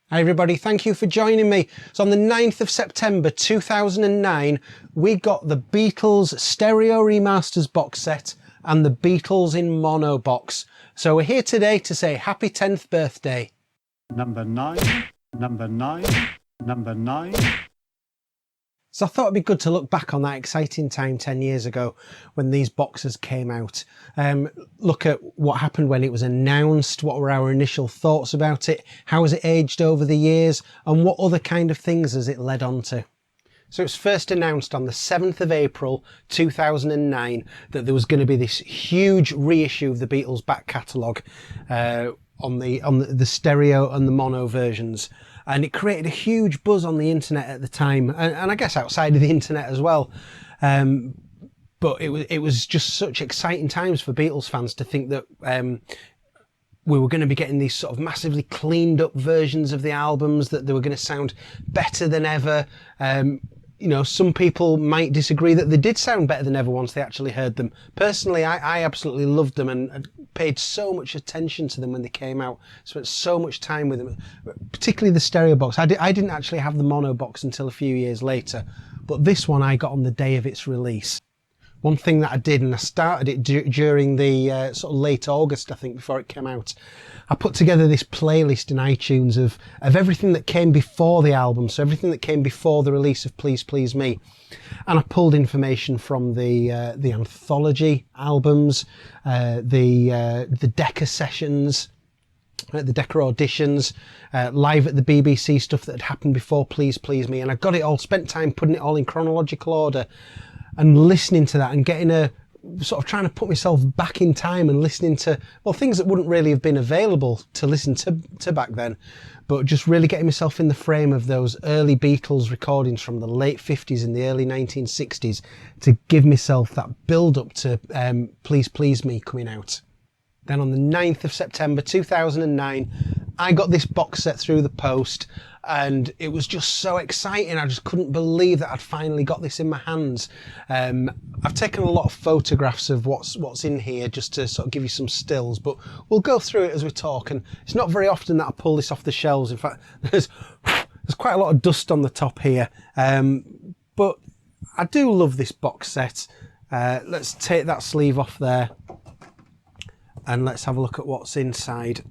Hi everybody, thank you for joining me. So on the 9th of September 2009, we got the Beatles Stereo Remasters box set and the Beatles in mono box. So we're here today to say happy 10th birthday. Number 9, number 9, number 9. So I thought it'd be good to look back on that exciting time 10 years ago when these boxes came out. Look at what happened when it was announced, what were our initial thoughts about it, how has it aged over the years, and what other kind of things has it led on to. So it was first announced on the 7th of April 2009 that there was going to be this huge reissue of the Beatles back catalogue on the stereo and the mono versions. And it created a huge buzz on the internet at the time, and I guess outside of the internet as well. But it was just such exciting times for Beatles fans to think that we were going to be getting these sort of massively cleaned up versions of the albums, that they were going to sound better than ever. You know, some people might disagree that they did sound better than ever once they actually heard them. Personally, I absolutely loved them and paid so much attention to them when they came out. Spent so much time with them, particularly the stereo box. I didn't actually have the mono box until a few years later, but this one I got on the day of its release. One thing that I did, and I started it during the sort of late August, I think, before it came out. I put together this playlist in iTunes of everything that came before the album, so everything that came before the release of Please Please Me. And I pulled information from the anthology albums, the Decca sessions, the Decca auditions, live at the BBC stuff that had happened before Please Please Me. And I got it all, spent time putting it all in chronological order and listening to that and getting a sort of trying to put myself back in time and listening to, well, things that wouldn't really have been available to listen to back then, but just really getting myself in the frame of those early Beatles recordings from the late 50s and the early 1960s to give myself that build up to Please Please Me coming out. Then on the 9th of September 2009, I got this box set through the post, and it was just so exciting. I just couldn't believe that I'd finally got this in my hands. I've taken a lot of photographs of what's in here just to sort of give you some stills, but we'll go through it as we talk. And it's not very often that I pull this off the shelves. In fact, there's quite a lot of dust on the top here. But I do love this box set. Let's take that sleeve off there, and let's have a look at what's inside.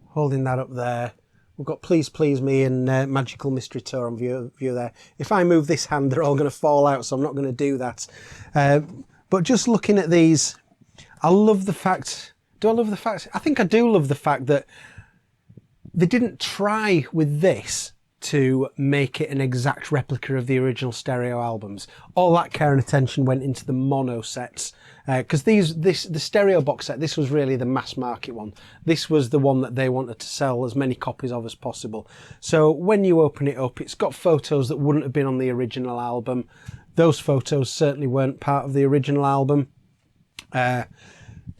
Holding that up there, we've got Please Please Me and Magical Mystery Tour on view there. If I move this hand, they're all going to fall out, so I'm not going to do that. But just looking at these, I love the fact... Do I love the fact? I think I do love the fact that they didn't try with this to make it an exact replica of the original stereo albums. All that care and attention went into the mono sets, because the stereo box set, this was really the mass market one. This was the one that they wanted to sell as many copies of as possible. So when you open it up, it's got photos that wouldn't have been on the original album. Those photos certainly weren't part of the original album.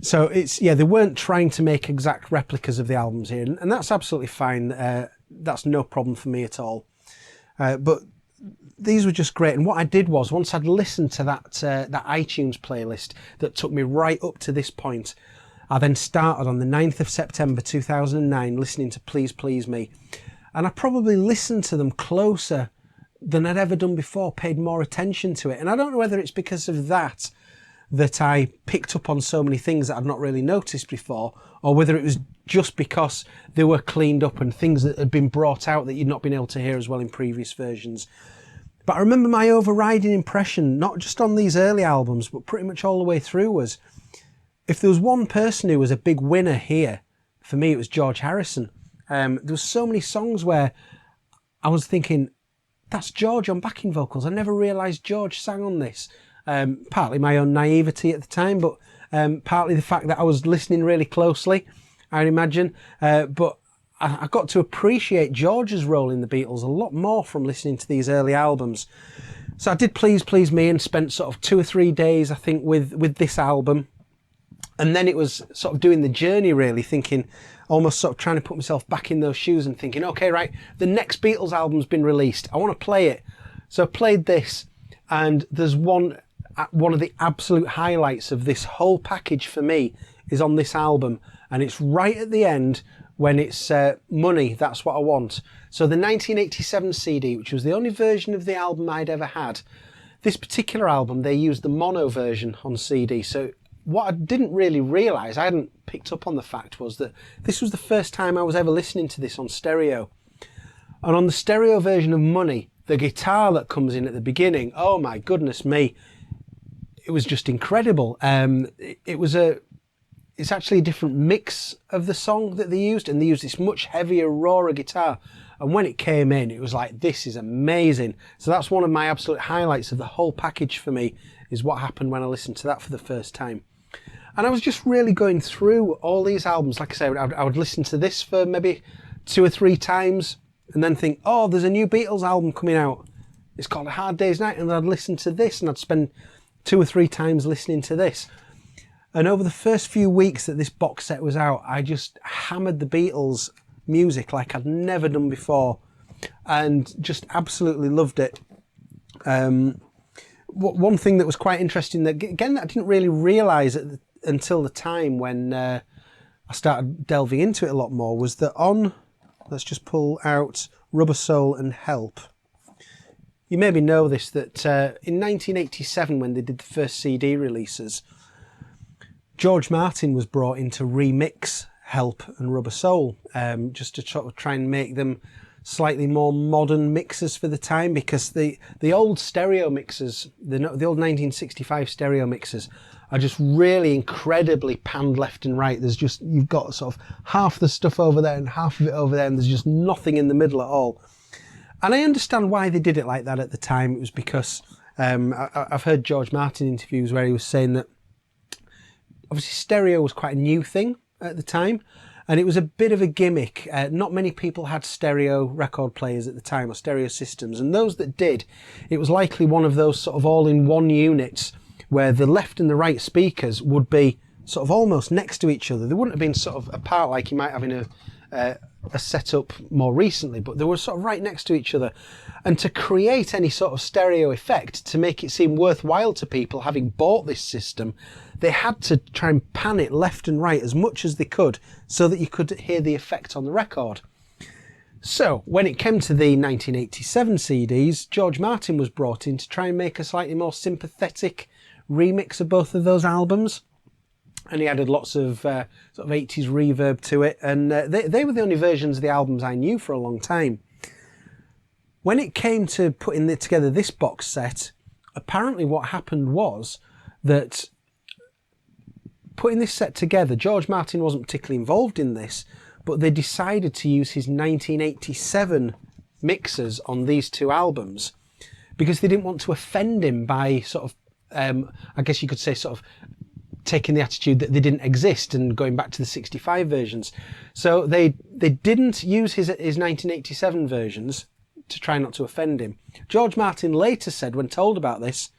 So it's, yeah, they weren't trying to make exact replicas of the albums here, and that's absolutely fine. That's no problem for me at all. But these were just great. And what I did was, once I'd listened to that iTunes playlist that took me right up to this point, I then started on the 9th of September 2009 listening to Please Please Me. And I probably listened to them closer than I'd ever done before, paid more attention to it. And I don't know whether it's because of that I picked up on so many things that I'd not really noticed before, or whether it was just because they were cleaned up and things that had been brought out that you'd not been able to hear as well in previous versions. But I remember my overriding impression, not just on these early albums, but pretty much all the way through, was if there was one person who was a big winner here, for me it was George Harrison. There was so many songs where I was thinking, that's George on backing vocals. I never realised George sang on this. Partly my own naivety at the time, but partly the fact that I was listening really closely, I'd imagine. But I got to appreciate George's role in the Beatles a lot more from listening to these early albums. So I did Please Please Me and spent sort of 2 or 3 days, I think, with this album. And then it was sort of doing the journey, really, thinking, almost sort of trying to put myself back in those shoes and thinking, okay, right, the next Beatles album's been released. I want to play it. So I played this, and there's one one of the absolute highlights of this whole package for me is on this album, and it's right at the end when it's Money, That's What I Want. So the 1987 CD, which was the only version of the album I'd ever had, this particular album, they used the mono version on CD. So what I didn't really realise, I hadn't picked up on the fact, was that this was the first time I was ever listening to this on stereo. And on the stereo version of Money, the guitar that comes in at the beginning, oh my goodness me, it was just incredible. It's actually a different mix of the song that they used, and they used this much heavier, rawer guitar. And when it came in, it was like, this is amazing. So that's one of my absolute highlights of the whole package for me, is what happened when I listened to that for the first time. And I was just really going through all these albums. Like I say, I would listen to this for maybe 2 or 3 times, and then think, oh, there's a new Beatles album coming out. It's called A Hard Day's Night, and I'd listen to this, and I'd spend 2 or 3 times listening to this. And over the first few weeks that this box set was out, I just hammered the Beatles music like I'd never done before, and just absolutely loved it. One thing that was quite interesting, that again, that I didn't really realise until the time when I started delving into it a lot more, was that on, let's just pull out Rubber Soul and Help. You maybe know this, that in 1987, when they did the first CD releases, George Martin was brought in to remix Help and Rubber Soul, just to try and make them slightly more modern mixers for the time, because the old stereo mixers, the old 1965 stereo mixers, are just really incredibly panned left and right. There's just, you've got sort of half the stuff over there and half of it over there, and there's just nothing in the middle at all. And I understand why they did it like that at the time. It was because I've heard George Martin interviews where he was saying that obviously stereo was quite a new thing at the time, and it was a bit of a gimmick. Not many people had stereo record players at the time, or stereo systems, and those that did, it was likely one of those sort of all-in-one units where the left and the right speakers would be sort of almost next to each other. They wouldn't have been sort of apart like you might have in a setup more recently, but they were sort of right next to each other. And to create any sort of stereo effect, to make it seem worthwhile to people having bought this system, they had to try and pan it left and right as much as they could so that you could hear the effect on the record. So when it came to the 1987 CDs, George Martin was brought in to try and make a slightly more sympathetic remix of both of those albums. And he added lots of sort of 80s reverb to it, and they were the only versions of the albums I knew for a long time. When it came to putting together this box set, apparently what happened was that putting this set together, George Martin wasn't particularly involved in this, but they decided to use his 1987 mixers on these 2 albums because they didn't want to offend him by sort of, I guess you could say, sort of taking the attitude that they didn't exist and going back to the 65 versions. So they didn't use his 1987 versions to try not to offend him. George Martin later said, when told about this,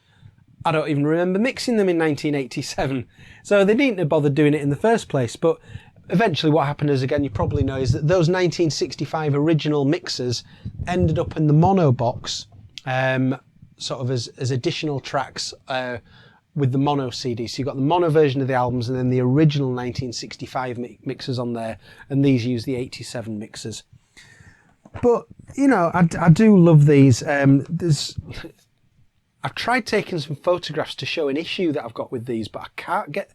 I don't even remember mixing them in 1987. So they needn't have bothered doing it in the first place. But eventually what happened is, again, you probably know, is that those 1965 original mixers ended up in the mono box, sort of as additional tracks with the mono CD. So you've got the mono version of the albums and then the original 1965 mixers on there, and these use the 87 mixers. But, you know, I do love these. I've tried taking some photographs to show an issue that I've got with these, but I can't get,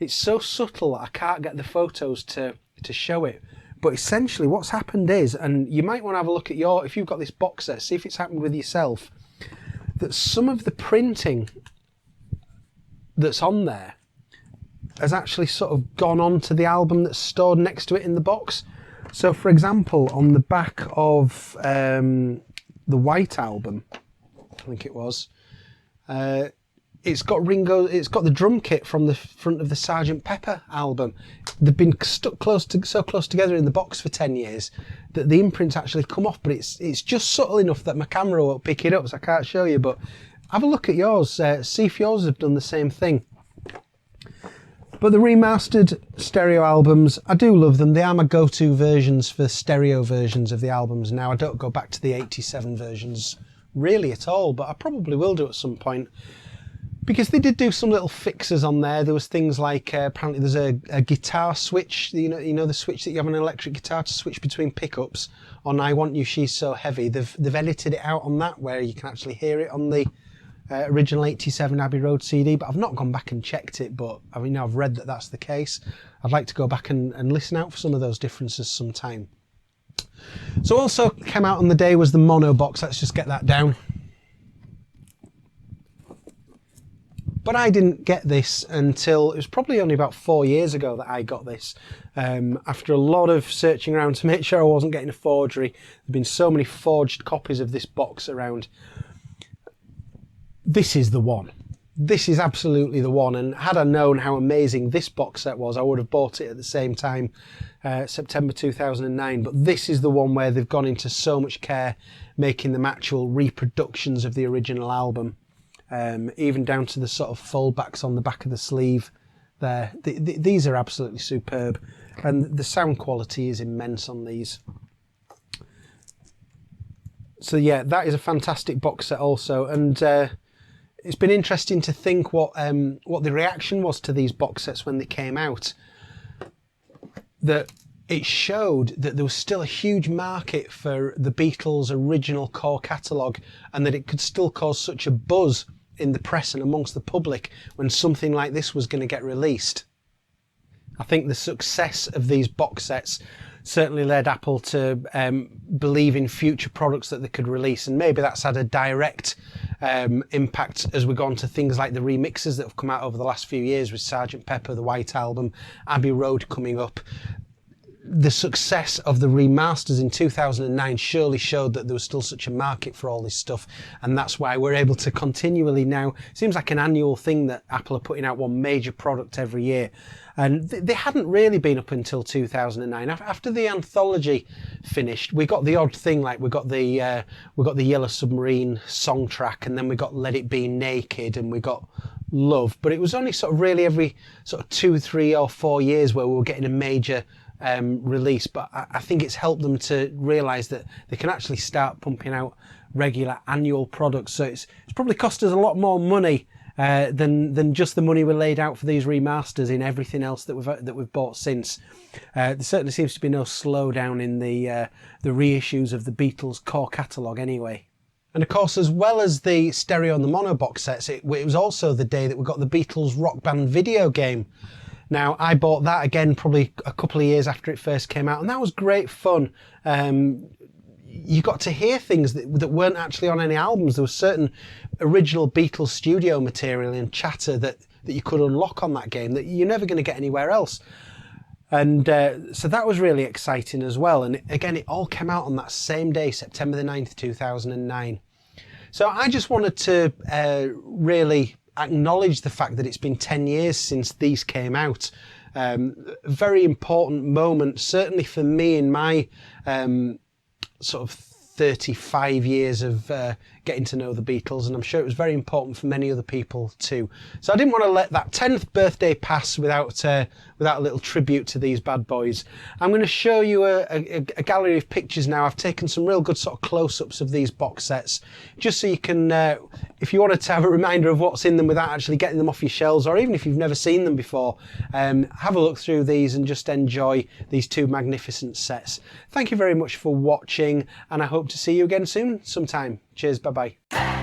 it's so subtle that I can't get the photos to show it. But essentially what's happened is, and you might want to have a look at if you've got this box set, see if it's happened with yourself, that some of the printing that's on there has actually sort of gone on to the album that's stored next to it in the box. So for example, on the back of the White Album, I think it was, it's got the drum kit from the front of the Sgt. Pepper album. They've been stuck so close together in the box for 10 years that the imprints actually come off, but it's just subtle enough that my camera won't pick it up, so I can't show you. But have a look at yours, see if yours have done the same thing. But the remastered stereo albums, I do love them. They are my go-to versions for stereo versions of the albums now. I don't go back to the 87 versions really at all, but I probably will do at some point. Because they did do some little fixes on there. There was things like apparently there's a guitar switch. You know the switch that you have on an electric guitar to switch between pickups. On "I Want You, She's So Heavy," they've edited it out on that where you can actually hear it on the original '87 Abbey Road CD. But I've not gone back and checked it. But I mean, I've read that that's the case. I'd like to go back and listen out for some of those differences sometime. So also came out on the day was the mono box. Let's just get that down. But I didn't get this until, it was probably only about 4 years ago that I got this. After a lot of searching around to make sure I wasn't getting a forgery. There have been so many forged copies of this box around. This is the one. This is absolutely the one. And had I known how amazing this box set was, I would have bought it at the same time, September 2009. But this is the one where they've gone into so much care making them actual reproductions of the original album. Even down to the sort of foldbacks on the back of the sleeve there. These are absolutely superb, and the sound quality is immense on these. So yeah, that is a fantastic box set also, and it's been interesting to think what the reaction was to these box sets when they came out. That it showed that there was still a huge market for the Beatles' original core catalogue, and that it could still cause such a buzz in the press and amongst the public when something like this was going to get released. I think the success of these box sets certainly led Apple to believe in future products that they could release, and maybe that's had a direct impact as we go on to things like the remixes that have come out over the last few years with Sgt. Pepper, the White Album, Abbey Road coming up. The success of the remasters in 2009 surely showed that there was still such a market for all this stuff, and that's why we're able to continually now, it seems like an annual thing that Apple are putting out one major product every year, and they hadn't really been up until 2009. After the anthology finished, we got the odd thing, like we got the Yellow Submarine song track, and then we got Let It Be Naked, and we got Love, but it was only sort of really every sort of 2, 3 or 4 years where we were getting a major release. But I think it's helped them to realise that they can actually start pumping out regular annual products. So it's probably cost us a lot more money than just the money we laid out for these remasters in everything else that we've bought since. There certainly seems to be no slowdown in the reissues of the Beatles core catalogue anyway. And of course, as well as the stereo and the mono box sets, it was also the day that we got the Beatles Rock Band video game. Now, I bought that again probably a couple of years after it first came out, and that was great fun. You got to hear things that weren't actually on any albums. There was certain original Beatles studio material and chatter that you could unlock on that game that you're never going to get anywhere else. And so that was really exciting as well. And again, it all came out on that same day, September the 9th, 2009. So I just wanted to really acknowledge the fact that it's been 10 years since these came out. Very important moment, certainly for me in my sort of 35 years of getting to know the Beatles, and I'm sure it was very important for many other people too. So I didn't want to let that 10th birthday pass without a little tribute to these bad boys. I'm going to show you a gallery of pictures now. I've taken some real good sort of close-ups of these box sets, just so you can, if you wanted to have a reminder of what's in them without actually getting them off your shelves, or even if you've never seen them before, have a look through these and just enjoy these two magnificent sets. Thank you very much for watching, and I hope to see you again soon sometime. Cheers, bye-bye.